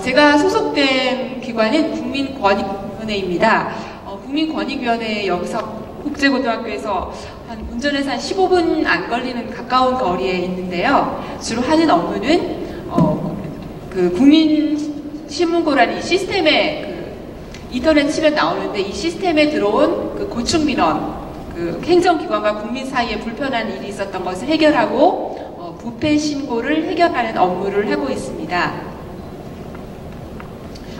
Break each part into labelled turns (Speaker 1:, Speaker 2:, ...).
Speaker 1: 제가 소속된 기관은 국민권익위원회입니다. 국민권익위원회 여기서 국제고등학교에서 운전해서 한 15분 안 걸리는 가까운 거리에 있는데요. 주로 하는 업무는 그 국민신문고라는 이 시스템에 인터넷 치면 나오는데 이 시스템에 들어온 그 고충민원, 그 행정기관과 국민 사이에 불편한 일이 있었던 것을 해결하고 부패 신고를 해결하는 업무를 하고 있습니다.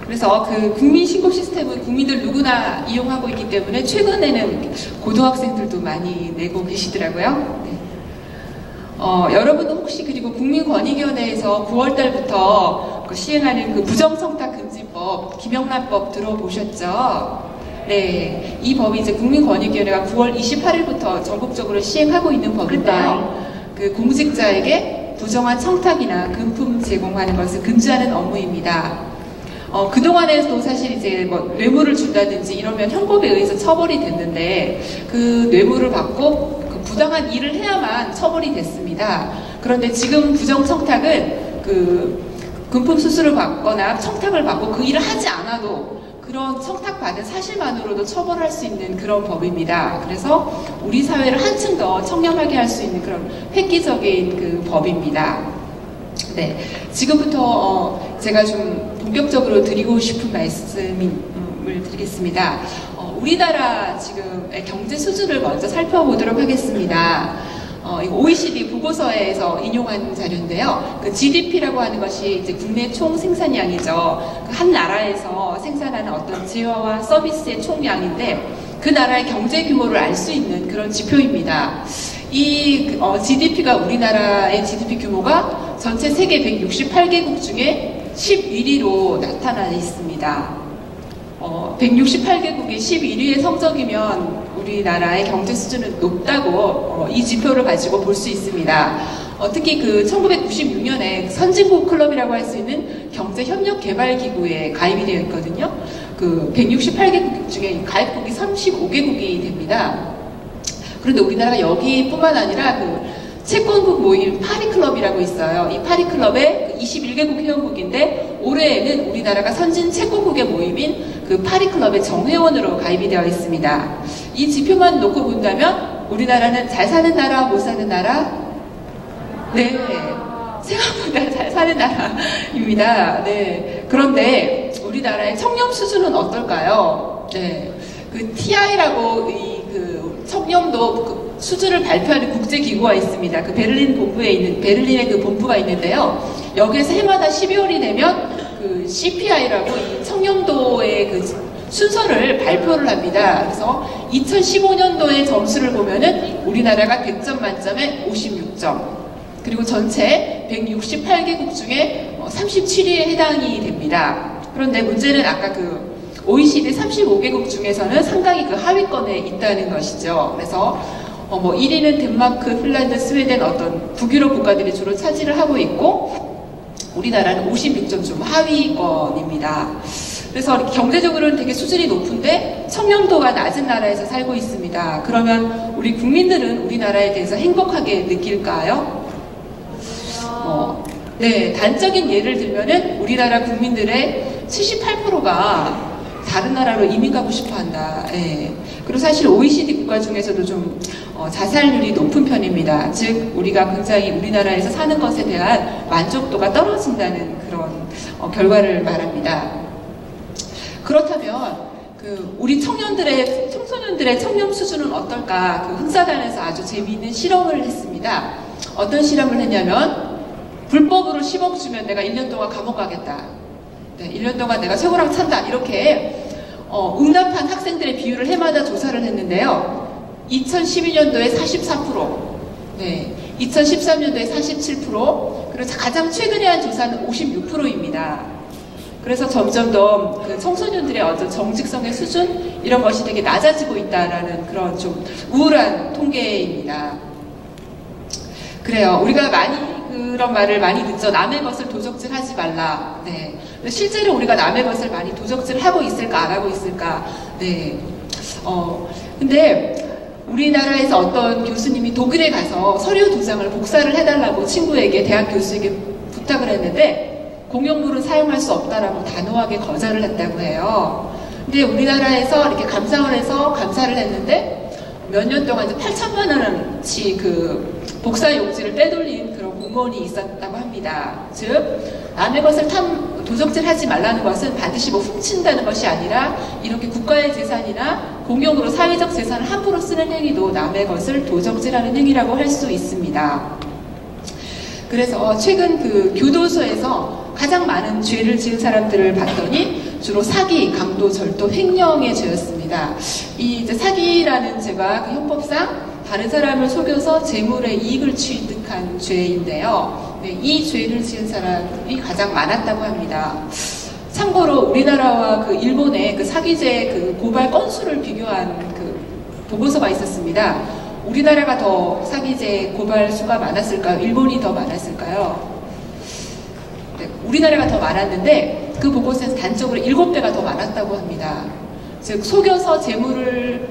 Speaker 1: 그래서 그 국민신고 시스템은 국민들 누구나 이용하고 있기 때문에 최근에는 고등학생들도 많이 내고 계시더라고요. 네. 여러분은 혹시 그리고 국민권익위원회에서 9월달부터 시행하는 그 부정청탁금지법, 김영란법 들어보셨죠? 네, 이 법이 이제 국민권익위원회가 9월 28일부터 전국적으로 시행하고 있는 법인데요. 그 공직자에게 부정한 청탁이나 금품 제공하는 것을 금지하는 업무입니다. 그동안에도 사실 이제 뭐 뇌물을 준다든지 이러면 형법에 의해서 처벌이 됐는데 그 뇌물을 받고 그 부당한 일을 해야만 처벌이 됐습니다. 그런데 지금 부정청탁은 그 금품 수수를 받거나 청탁을 받고 그 일을 하지 않아도 그런 청탁받은 사실만으로도 처벌할 수 있는 그런 법입니다. 그래서 우리 사회를 한층 더 청렴하게 할 수 있는 그런 획기적인 그 법입니다. 네, 지금부터 제가 좀 본격적으로 드리고 싶은 말씀을 드리겠습니다. 우리나라 지금의 경제 수준을 먼저 살펴보도록 하겠습니다. 이거 OECD 보고서에서 인용한 자료인데요. 그 GDP라고 하는 것이 이제 국내 총 생산량이죠. 한 나라에서 생산하는 어떤 재화와 서비스의 총량인데 그 나라의 경제 규모를 알 수 있는 그런 지표입니다. 이 GDP가 우리나라의 GDP 규모가 전체 세계 168개국 중에 11위로 나타나 있습니다. 168개국이 11위의 성적이면 우리나라의 경제 수준은 높다고 이 지표를 가지고 볼 수 있습니다. 특히 그 1996년에 선진국 클럽이라고 할 수 있는 경제협력개발기구에 가입이 되어 있거든요. 그 168개국 중에 가입국이 35개국이 됩니다. 그런데 우리나라가 여기뿐만 아니라 그 채권국 모임 파리클럽이라고 있어요. 이 파리클럽의 21개국 회원국인데 올해에는 우리나라가 선진 채권국의 모임인 그 파리클럽의 정회원으로 가입이 되어 있습니다. 이 지표만 놓고 본다면 우리나라는 잘 사는 나라, 못 사는 나라? 네, 생각보다 잘 사는 나라입니다. 네, 그런데 우리나라의 청렴 수준은 어떨까요? 네, 그 TI라고 그 청렴도 수준을 발표하는 국제기구가 있습니다. 그 베를린 본부에 있는, 베를린에 그 본부가 있는데요. 여기에서 해마다 12월이 되면 그 CPI라고 이 청렴도의 그 순서를 발표를 합니다. 그래서 2015년도의 점수를 보면은 우리나라가 100점 만점에 56점. 그리고 전체 168개국 중에 37위에 해당이 됩니다. 그런데 문제는 아까 그 OECD 35개국 중에서는 상당히 그 하위권에 있다는 것이죠. 그래서 뭐 1위는 덴마크, 핀란드, 스웨덴 어떤 북유럽 국가들이 주로 차지를 하고 있고 우리나라는 56점 좀 하위권입니다. 그래서 경제적으로는 되게 수준이 높은데 청렴도가 낮은 나라에서 살고 있습니다. 그러면 우리 국민들은 우리나라에 대해서 행복하게 느낄까요? 네, 단적인 예를 들면은 우리나라 국민들의 78%가 다른 나라로 이민 가고 싶어 한다. 예. 그리고 사실 OECD 국가 중에서도 좀 자살률이 높은 편입니다. 즉 우리가 굉장히 우리나라에서 사는 것에 대한 만족도가 떨어진다는 그런 결과를 말합니다. 그렇다면 그 우리 청소년들의 청렴 수준은 어떨까? 그 흥사단에서 아주 재미있는 실험을 했습니다. 어떤 실험을 했냐면 불법으로 10억 주면 내가 1년 동안 감옥 가겠다. 네, 1년 동안 내가 최고랑 찬다. 이렇게 응답한 학생들의 비율을 해마다 조사를 했는데요. 2012년도에 44%, 네, 2013년도에 47%, 그리고 가장 최근에 한 조사는 56%입니다. 그래서 점점 더 그 청소년들의 어떤 정직성의 수준 이런 것이 되게 낮아지고 있다라는 그런 좀 우울한 통계입니다. 그래요. 우리가 많이 그런 말을 많이 듣죠. 남의 것을 도적질하지 말라. 네. 실제로 우리가 남의 것을 많이 도적질하고 있을까 안 하고 있을까. 네. 근데 우리나라에서 어떤 교수님이 독일에 가서 서류 2장을 복사를 해달라고 친구에게 대학 교수에게 부탁을 했는데 공용물은 사용할 수 없다라고 단호하게 거절을 했다고 해요. 근데 우리나라에서 이렇게 감사를 해서 감사를 했는데 몇 년 동안 8천만 원어치 그 복사 용지를 빼돌린 그런 공무원이 있었다고 합니다. 즉 남의 것을 도적질하지 말라는 것은 반드시 뭐 훔친다는 것이 아니라 이렇게 국가의 재산이나 공용으로 사회적 재산을 함부로 쓰는 행위도 남의 것을 도적질하는 행위라고 할 수 있습니다. 그래서 최근 그 교도소에서 가장 많은 죄를 지은 사람들을 봤더니 주로 사기, 강도, 절도, 횡령의 죄였습니다. 이 이제 사기라는 죄가 그 형법상 다른 사람을 속여서 재물의 이익을 취득한 죄인데요. 네, 이 죄를 지은 사람이 가장 많았다고 합니다. 참고로 우리나라와 그 일본의 그 사기죄 그 고발 건수를 비교한 그 보고서가 있었습니다. 우리나라가 더 사기죄 고발 수가 많았을까요? 일본이 더 많았을까요? 네, 우리나라가 더 많았는데 그 보고서에서 단적으로 7배가 더 많았다고 합니다. 즉 속여서 재물을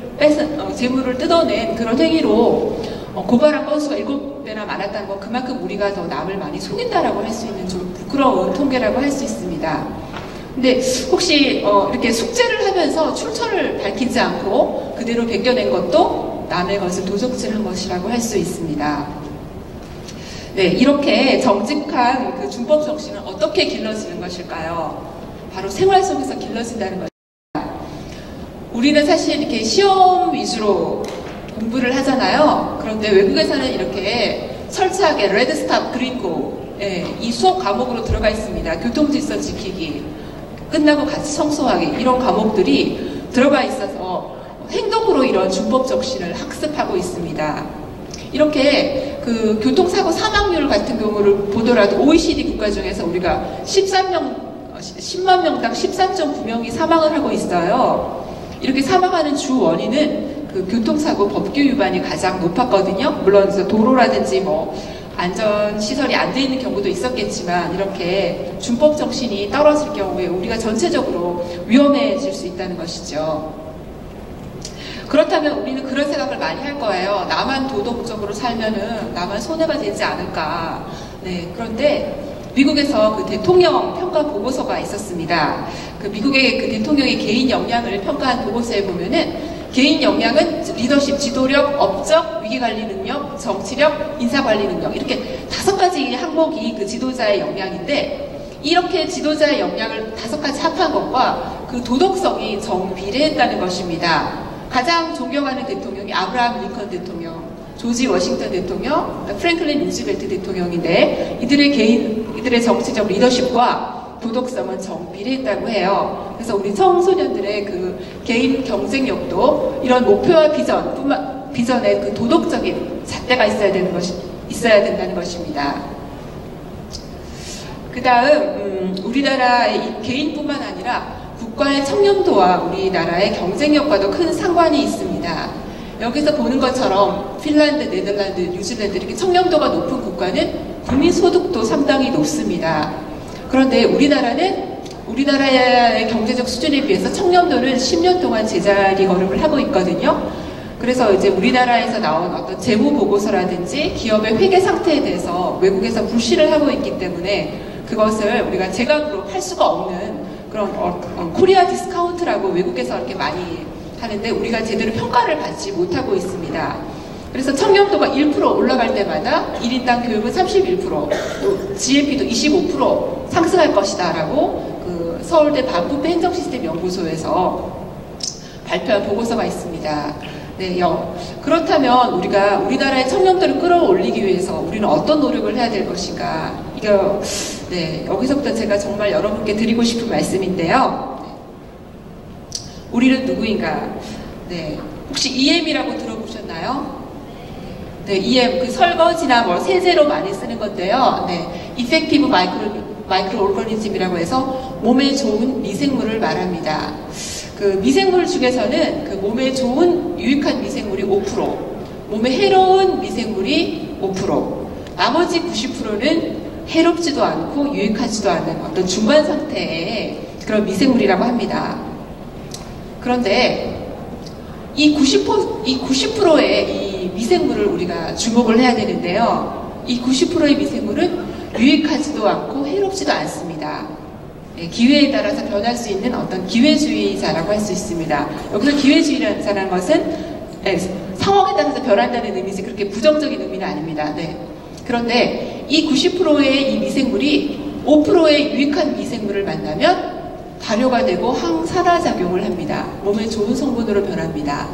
Speaker 1: 뜯어낸 그런 행위로 고발한 건수가 7배나 많았다는 건 그만큼 우리가 더 남을 많이 속인다라고 할 수 있는 좀 부끄러운 통계라고 할 수 있습니다. 근데 혹시 이렇게 숙제를 하면서 출처를 밝히지 않고 그대로 베껴낸 것도 남의 것을 도적질한 것이라고 할 수 있습니다. 네, 이렇게 정직한 그 준법 정신은 어떻게 길러지는 것일까요? 바로 생활 속에서 길러진다는 것입니다. 우리는 사실 이렇게 시험 위주로 공부를 하잖아요. 그런데 외국에서는 이렇게 철저하게 레드 스탑 그린고 이 수업 과목으로 들어가 있습니다. 교통질서 지키기, 끝나고 같이 청소하기 이런 과목들이 들어가 있어서 행동으로 이런 준법 정신을 학습하고 있습니다. 이렇게 그 교통사고 사망률 같은 경우를 보더라도 OECD 국가 중에서 우리가 10만 명당 13.9명이 사망을 하고 있어요. 이렇게 사망하는 주 원인은 그 교통사고 법규 위반이 가장 높았거든요. 물론 도로라든지 뭐 안전시설이 안 돼 있는 경우도 있었겠지만 이렇게 준법 정신이 떨어질 경우에 우리가 전체적으로 위험해질 수 있다는 것이죠. 그렇다면 우리는 그런 생각을 많이 할 거예요. 나만 도덕적으로 살면은 나만 손해가 되지 않을까. 네, 그런데 미국에서 그 대통령 평가 보고서가 있었습니다. 그 미국의 그 대통령의 개인 역량을 평가한 보고서에 보면은 개인 역량은 리더십, 지도력, 업적, 위기관리 능력, 정치력, 인사관리 능력 이렇게 5가지 항목이 그 지도자의 역량인데 이렇게 지도자의 역량을 5가지 합한 것과 그 도덕성이 정비례했다는 것입니다. 가장 존경하는 대통령이 아브라함 링컨 대통령, 조지 워싱턴 대통령, 프랭클린 루즈벨트 대통령인데 이들의 정치적 리더십과 도덕성은 정비례했다고 해요. 그래서 우리 청소년들의 그 개인 경쟁력도 이런 목표와 비전에 그 도덕적인 잣대가 있어야 된다는 것입니다. 그 다음 우리나라의 개인뿐만 아니라 국가의 청렴도와 우리나라의 경쟁력과도 큰 상관이 있습니다. 여기서 보는 것처럼 핀란드, 네덜란드, 뉴질랜드 이렇게 청렴도가 높은 국가는 국민소득도 상당히 높습니다. 그런데 우리나라의 경제적 수준에 비해서 청렴도는 10년 동안 제자리 걸음을 하고 있거든요. 그래서 이제 우리나라에서 나온 어떤 재무 보고서라든지 기업의 회계 상태에 대해서 외국에서 불신을 하고 있기 때문에 그것을 우리가 제각으로 할 수가 없는 그런 코리아 디스카운트라고 외국에서 이렇게 많이 하는데 우리가 제대로 평가를 받지 못하고 있습니다. 그래서 청렴도가 1% 올라갈 때마다 1인당 교육은 31%, 또 GNP도 25% 상승할 것이다 라고 그 서울대 반부패 행정시스템연구소에서 발표한 보고서가 있습니다. 네, 그렇다면 우리가 우리나라의 청렴도를 끌어올리기 위해서 우리는 어떤 노력을 해야 될 것인가? 네, 여기서부터 제가 정말 여러분께 드리고 싶은 말씀인데요. 우리는 누구인가? 네, 혹시 EM이라고 들어보셨나요? 네, EM 그 설거지나 뭐 세제로 많이 쓰는 건데요. 네, Effective Microorganism이라고 해서 몸에 좋은 미생물을 말합니다. 그 미생물 중에서는 그 몸에 좋은 유익한 미생물이 5%, 몸에 해로운 미생물이 5%, 나머지 90%는 해롭지도 않고 유익하지도 않은 어떤 중간 상태의 그런 미생물이라고 합니다. 그런데 이 90%의 이 미생물을 우리가 주목을 해야 되는데요. 이 90%의 미생물은 유익하지도 않고 해롭지도 않습니다. 예, 기회에 따라서 변할 수 있는 어떤 기회주의자라고 할 수 있습니다. 여기서 기회주의자라는 것은 예, 상황에 따라서 변한다는 의미지 그렇게 부정적인 의미는 아닙니다. 네. 그런데 이 90%의 이 미생물이 5%의 유익한 미생물을 만나면 발효가 되고 항산화작용을 합니다. 몸에 좋은 성분으로 변합니다.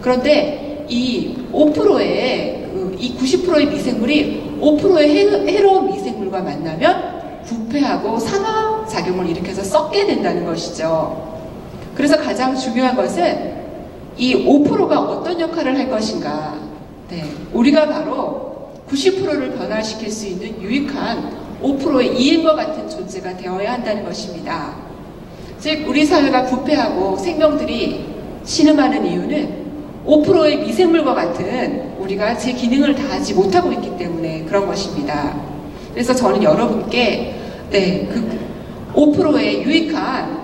Speaker 1: 그런데 이 5%의 이 90%의 미생물이 5%의 해로운 미생물과 만나면 부패하고 산화작용을 일으켜서 썩게 된다는 것이죠. 그래서 가장 중요한 것은 이 5%가 어떤 역할을 할 것인가. 네, 우리가 바로 90%를 변화시킬 수 있는 유익한 5%의 이인과 같은 존재가 되어야 한다는 것입니다. 즉 우리 사회가 부패하고 생명들이 신음하는 이유는 5%의 미생물과 같은 우리가 제 기능을 다하지 못하고 있기 때문에 그런 것입니다. 그래서 저는 여러분께 그 5%의 유익한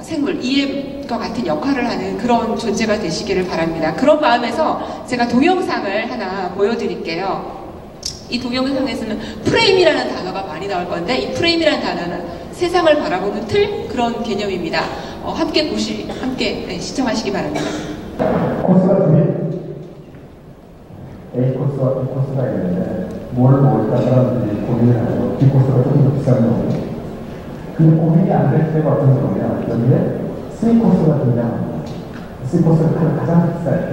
Speaker 1: 생물, EM과 같은 역할을 하는 그런 존재가 되시기를 바랍니다. 그런 마음에서 제가 동영상을 하나 보여드릴게요. 이 동영상에서는 프레임이라는 단어가 많이 나올 건데 이 프레임이라는 단어는 세상을 바라보는 틀 그런 개념입니다. 함께 시청하시기 바랍니다.
Speaker 2: 코스가 두 개, A 코스와 B 코스가 있는데 뭘 먹을까 사람들이 고민을 하고 B 코스가 조금 더 비싼 거고 근데 고민이 안 될 때가 어떤 경우냐 여기에 C 코스가 등장합니다. C 코스가 가장 비쌀 때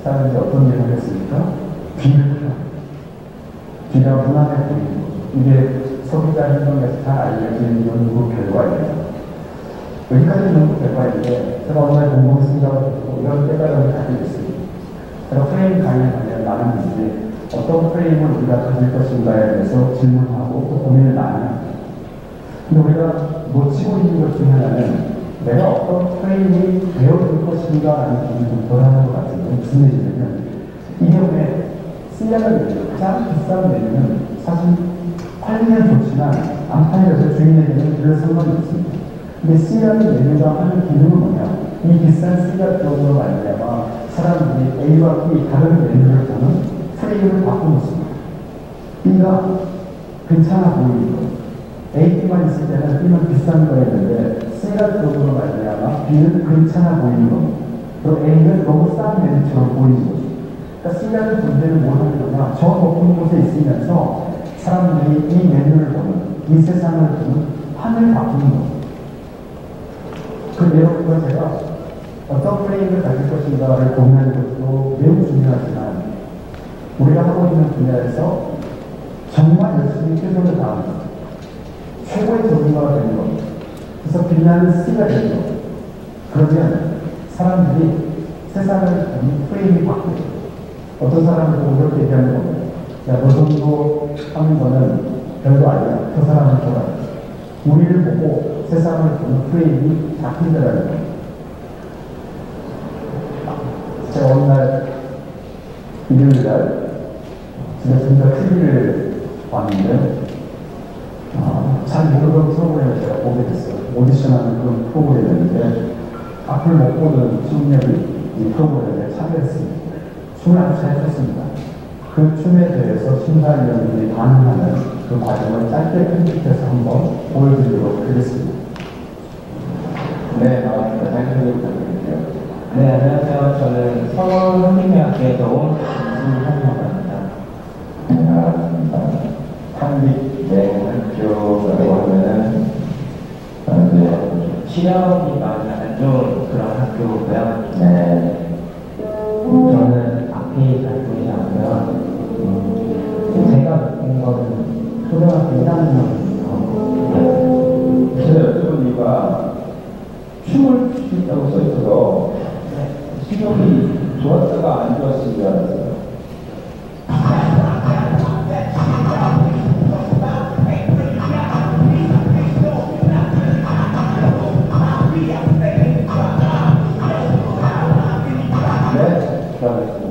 Speaker 2: 사람들이 어떤 일을 했습니까? B를 합니다. B가 무난해 보이는 거죠. 이게 소비자 행동에서 잘 알려진 연구 결과입니다. 여기까지 연구 결과인데 제가 오늘 공동 생각을 듣고 이런 깨달음을 가지고 있습니다. 제가 프레임 강의를 나눴는데 어떤 프레임을 우리가 가질 것인가에 대해서 질문하고 또 고민을 나눕니다. 근데 우리가 놓치고 있는 것 중에 하나는 내가 어떤 프레임이 되어줄 것인가라는 기준이 좀 덜하는 것 같은데 무슨 얘기냐면 이 경우에 쓰려는 메뉴, 가장 비싼 메뉴는 사실 팔리면 좋지만 안 팔려서 주인에게는 별 상관이 없습니다. 근데 C라는 메뉴가 하는 기능은 뭐냐? 이 비싼 C가 들어오는 말미암아 사람들이 A와 B 다른 메뉴를 보는 프레임을 바꿔놓습니다. B가 괜찮아 보이는 거. A, B만 있을 때는 B는 비싼 거였는데 C가 들어오는 말미암아 B는 괜찮아 보이는 거. 또 A는 너무 싼 메뉴처럼 보이는 거죠. 그러니까 C라는 존재는 뭘 하는 거냐? 저 높은 곳에 있으면서 사람들이 이 메뉴를 보는, 이 세상을 보는 판을 바꾸는 거죠. 그 내용과 제가 어떤 프레임을 가질 것인가를 고민하는 것도 매우 중요하지만 우리가 하고 있는 분야에서 정말 열심히 최선을 다하는 것, 최고의 전문가가 되는 것, 그래서 빛나는 C가 되는 것. 그러면 사람들이 세상을 보는 프레임이 바뀌어요. 어떤 사람을 보고 그렇게 얘기하는 겁니다. 야, 너 정도 하는 거는 별거 아니야. 그 사람을 보라. 우리를 보고 세상을 보는 프레임이 바뀐다는 거예요. 제가 어느 날 일요일날 제가 진짜 TV를 봤는데 잘 모르던 프로그램을 제가 보게 됐어요. 오디션하는 그런 프로그램이었는데 앞을 못 보는 청년이 이 프로그램에 참여했습니다. 춤을 아주 잘 췄습니다. 그 춤에 대해서 심사위원들이 반응하는 그 과정을 짧게 편집해서 한번 보여드리도록 하겠습니다.
Speaker 3: 네, 반갑습니다. 자기소개 부탁드릴게요. 네, 안녕하세요. 저는 서울 한림대학교에서 온 김승현이라고 합니다.
Speaker 2: 반갑습니다. 한림대학교라고 하면은
Speaker 3: 시력이 많이 안 좋은 그런 학교고요.
Speaker 2: 네.
Speaker 3: 저는 앞이 잘 보이지 않고요. 제가 느낀 거는 초등학교 1학년부터
Speaker 2: 제가 여쭤본 이유가 춤을 추고 있다고 써있어서 시력이 좋았다가 안 좋았을 줄 알았어요. 네, 수고하셨습니다.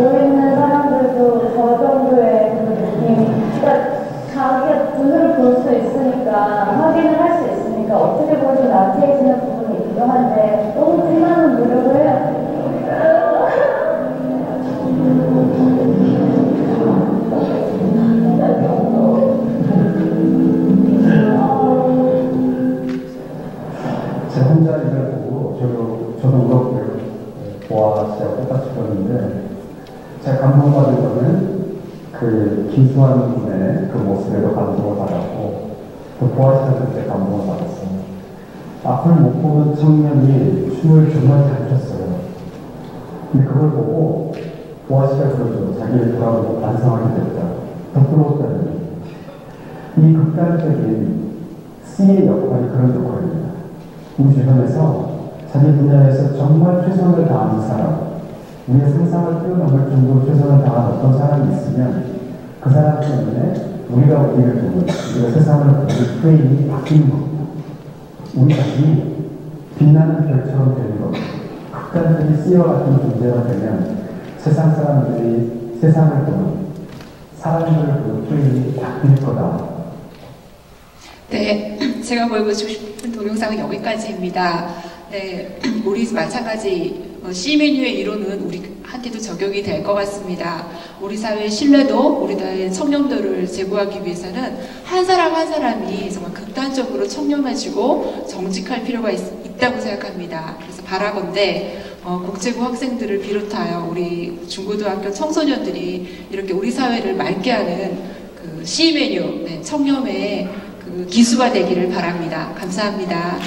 Speaker 4: 보이는 사람들도 저 정도의 그 느낌, 그러니까 자기가 눈으로 볼 수 있으니까, 확인을 할 수 있으니까 어떻게 보면 나태해지는 부분이 있기도 한데 너무 피나는 노력을 해야 돼.
Speaker 2: 제 혼자 이걸 보고 저도 울었고요. 보아 씨와 똑같이 울었는데 제가 감동받은 거는 그 김수환 군의 그 모습에도 감동을 받았고 또 보아 씨한테 제 감동을 받았어요. 앞을 못 보는 청년이 춤을 정말 잘 췄어요. 근데 그걸 보고 보아 씨가 그러죠. 자기를 돌아보고 반성하게 됐다. 더 부러웠다는 이 극단적인 C의 역할이 그런 역할입니다. 우리 주변에서 자기 분야에서 정말 최선을 다하는 사람, 우리의 상상을 뛰어넘을 정도로 최선을 다하는 어떤 사람이 있으면 그 사람 때문에 우리가 우리를 보는, 우리가 세상을 보는 프레임이 바뀌는 겁니다. 우리 자신이 빛나는 별처럼 되는 겁니다. 극단적인 C와 같은 존재가 되면 세상 사람들이 세상을 보는, 사람들을 보는 프레임이 바뀔 거다.
Speaker 1: 네, 제가 보여주고 싶은 동영상은 여기까지입니다. 네, 우리 마찬가지 C 메뉴의 이론은 우리한테도 적용이 될 것 같습니다. 우리 사회의 신뢰도, 우리 사회의 청렴도를 제고하기 위해서는 한 사람 한 사람이 정말 극단적으로 청렴해지고 정직할 필요가 있다고 생각합니다. 그래서 바라건대 국제고 학생들을 비롯하여 우리 중고등학교 청소년들이 이렇게 우리 사회를 맑게 하는 그 C 메뉴, 네, 청렴의 그 기수가 되기를 바랍니다. 감사합니다.